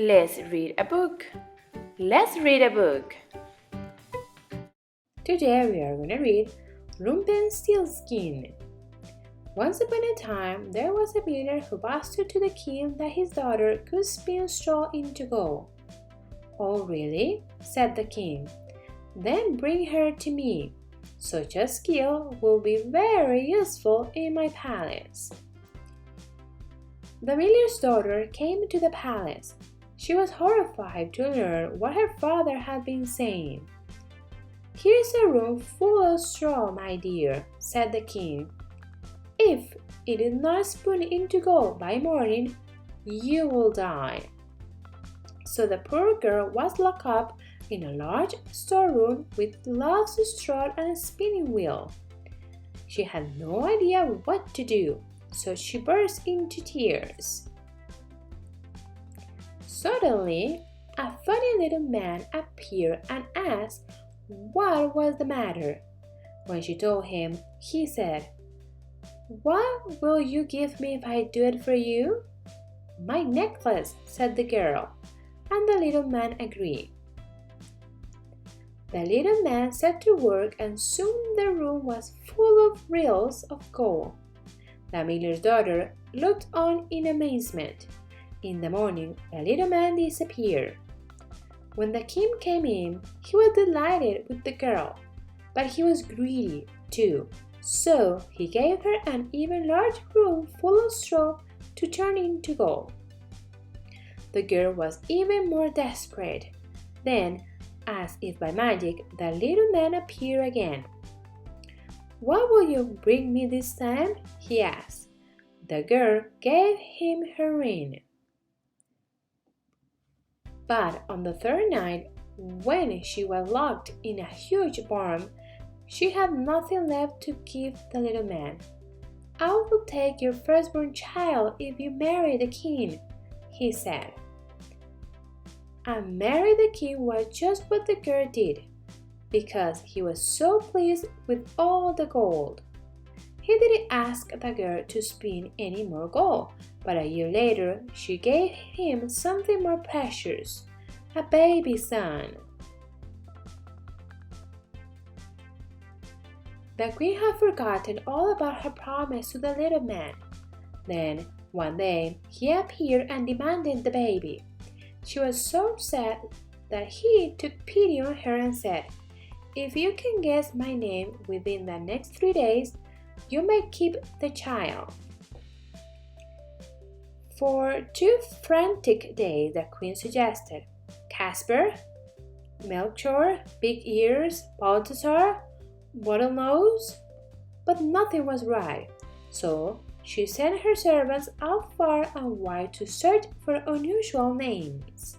Let's read a book. Let's read a book. Today we are going to read Rumpelstiltskin. Once upon a time, there was a miller who boasted to the king that his daughter could spin straw into gold. "Oh, really?" said the king. "Then bring her to me. Such a skill will be very useful in my palace." The miller's daughter came to the palace. She was horrified to learn what her father had been saying. "Here's a room full of straw, my dear," said the king. "If it is not spun into gold by morning, you will die." So the poor girl was locked up in a large storeroom with lots of straw and a spinning wheel. She had no idea what to do, so she burst into tears. Suddenly, a funny little man appeared and asked what was the matter. When she told him, he said, "What will you give me if I do it for you?" "My necklace," said the girl, and the little man agreed. The little man set to work and soon the room was full of reels of gold. The miller's daughter looked on in amazement. In the morning, the little man disappeared. When the king came in, he was delighted with the girl, but he was greedy too, so he gave her an even larger room full of straw to turn into gold. The girl was even more desperate. Then, as if by magic, the little man appeared again. "What will you bring me this time?" he asked. The girl gave him her ring. But on the third night, when she was locked in a huge barn, she had nothing left to give the little man. "I will take your firstborn child if you marry the king," he said. And marry the king was just what the girl did, because he was so pleased with all the gold. He didn't ask the girl to spin any more gold, but a year later she gave him something more precious, a baby son. The queen had forgotten all about her promise to the little man. Then, one day, he appeared and demanded the baby. She was so upset that he took pity on her and said, "If you can guess my name within the next 3 days, you may keep the child." For 2 frantic days, the queen suggested Casper, Melchior, Big Ears, Balthazar, Bottlenose, but nothing was right. So she sent her servants out far and wide to search for unusual names.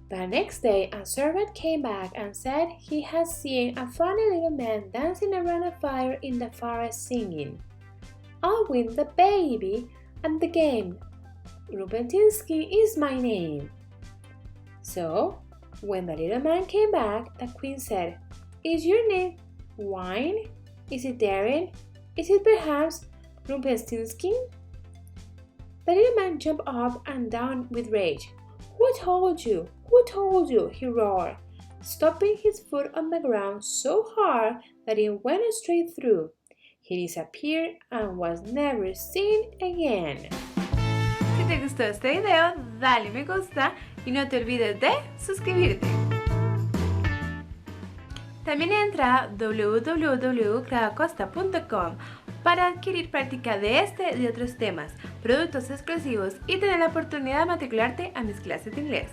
The next day, a servant came back and said he had seen a funny little man dancing around a fire in the forest singing, "I'll win the baby and the game. Rumpelstiltskin is my name." So, when the little man came back, the queen said, "Is your name Wine? Is it Daring? Is it perhaps Rumpelstiltskin?" The little man jumped up and down with rage. "Who told you? Who told you?" he roared, stomping his foot on the ground so hard that it went straight through. He disappeared and was never seen again. Si te gustó este video, dale me gusta y no te olvides de suscribirte. También entra a www.claudacosta.com para adquirir práctica de este y de otros temas, productos exclusivos y tener la oportunidad de matricularte a mis clases de inglés.